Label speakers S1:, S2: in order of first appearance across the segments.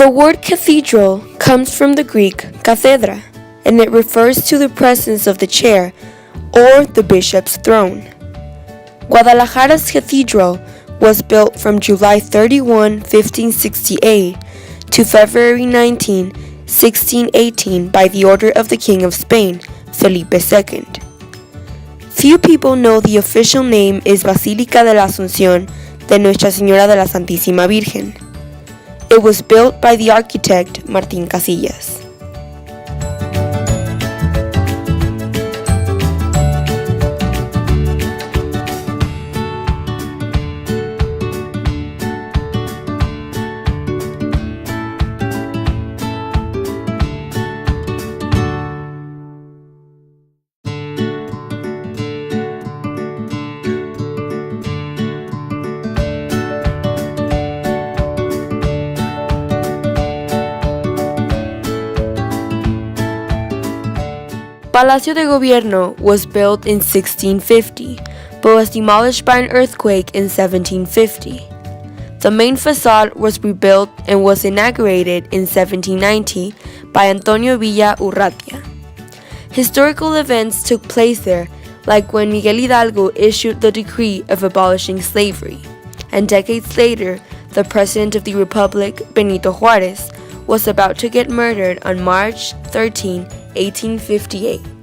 S1: The word cathedral comes from the Greek cathedra, and it refers to the presence of the chair or the bishop's throne. Guadalajara's cathedral was built from July 31, 1568 to February 19, 1618 by the order of the King of Spain, Felipe II. Few people know the official name is Basílica de la Asunción de Nuestra Señora de la Santísima Virgen. It was built by the architect Martín Casillas. Palacio de Gobierno was built in 1650, but was demolished by an earthquake in 1750. The main facade was rebuilt and was inaugurated in 1790 by Antonio Villa Urratia. Historical events took place there, like when Miguel Hidalgo issued the decree of abolishing slavery, and decades later, the President of the Republic, Benito Juárez, was about to get murdered on March 13, 1858.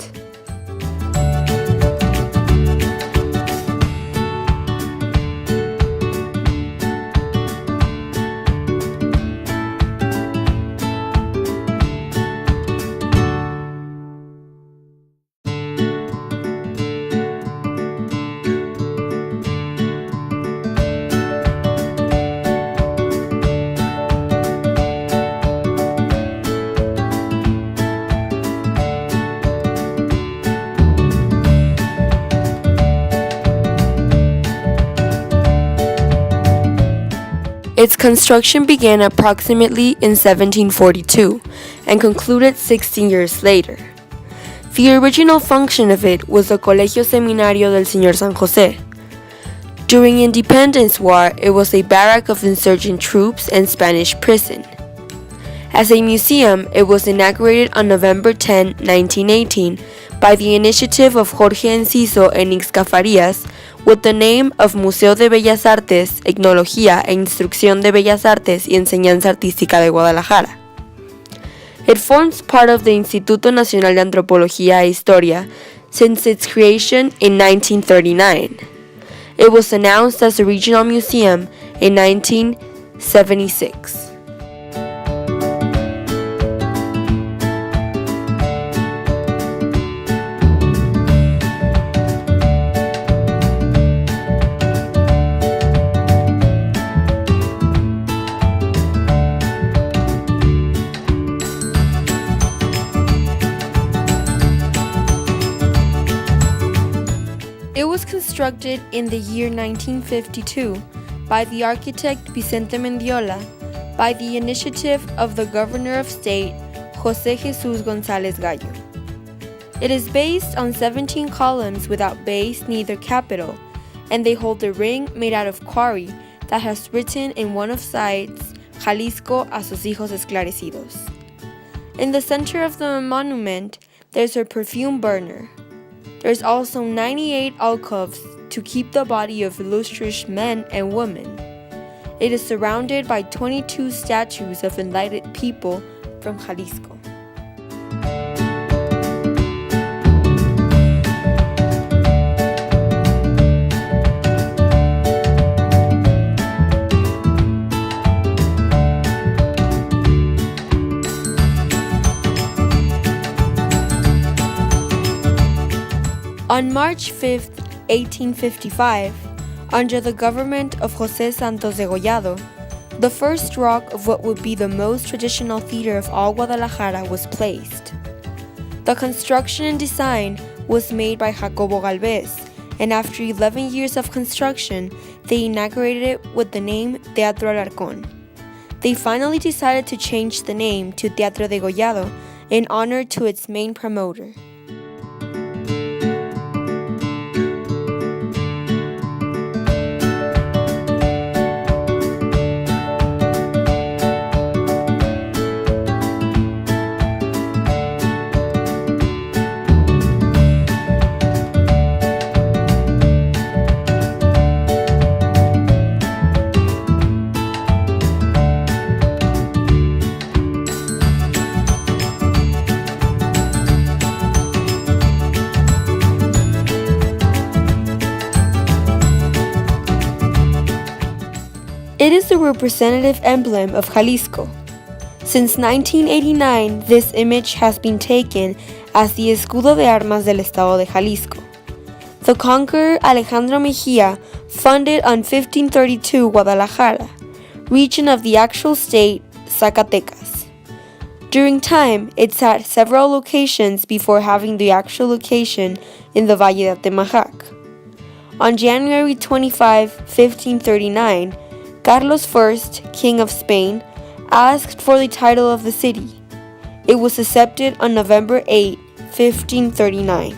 S1: Its construction began approximately in 1742 and concluded 16 years later. The original function of it was the Colegio Seminario del Señor San José. During Independence War, it was a barrack of insurgent troops and Spanish prison. As a museum, it was inaugurated on November 10, 1918 by the initiative of Jorge Enciso and Ixca Farías, with the name of Museo de Bellas Artes, Etnología e Instrucción de Bellas Artes y Enseñanza Artística de Guadalajara. It forms part of the Instituto Nacional de Antropología e Historia since its creation in 1939. It was announced as a regional museum in 1976. It was constructed in the year 1952 by the architect Vicente Mendiola by the initiative of the Governor of State, José Jesús González Gallo. It is based on 17 columns without base neither capital, and they hold a ring made out of quarry that has written in one of sides, Jalisco a sus hijos esclarecidos. In the center of the monument, there's a perfume burner. There's also 98 alcoves to keep the body of illustrious men and women. It is surrounded by 22 statues of enlightened people from Jalisco. On March 5, 1855, under the government of José Santos Degollado, the first rock of what would be the most traditional theater of all Guadalajara was placed. The construction and design was made by Jacobo Galvez, and after 11 years of construction, they inaugurated it with the name Teatro Alarcón. They finally decided to change the name to Teatro Degollado in honor to its main promoter. It is the representative emblem of Jalisco. Since 1989, this image has been taken as the escudo de armas del estado de Jalisco. The conqueror Alejandro Mejía founded on 1532 Guadalajara, region of the actual state Zacatecas. During time, it's at several locations before having the actual location in the Valle de Atemajac. On January 25, 1539, Carlos I, King of Spain, asked for the title of the city. It was accepted on November 8, 1539.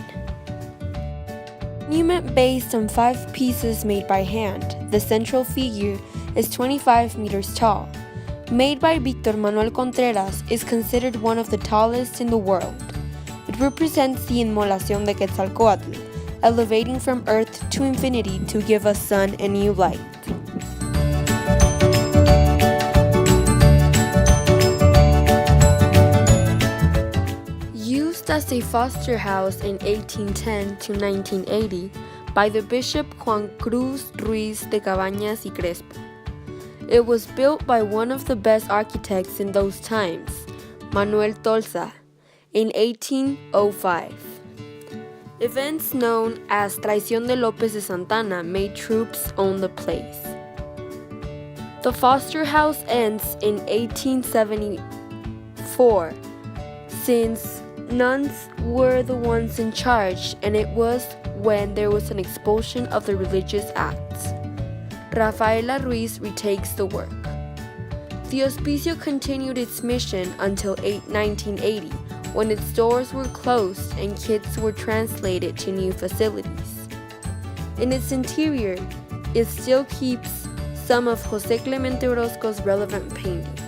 S1: Monument based on 5 pieces made by hand, the central figure is 25 meters tall. Made by Víctor Manuel Contreras, is considered one of the tallest in the world. It represents the Inmolación de Quetzalcoatl, elevating from earth to infinity to give us sun and new light. Used as a foster house in 1810 to 1980 by the Bishop Juan Cruz Ruiz de Cabañas y Crespo. It was built by one of the best architects in those times, Manuel Tolsa, in 1805. Events known as Traición de López de Santana made troops own the place. The foster house ends in 1874, since nuns were the ones in charge, and it was when there was an expulsion of the religious acts. Rafaela Ruiz retakes the work. The hospicio continued its mission until 1980, when its doors were closed and kids were translated to new facilities. In its interior, it still keeps some of José Clemente Orozco's relevant paintings.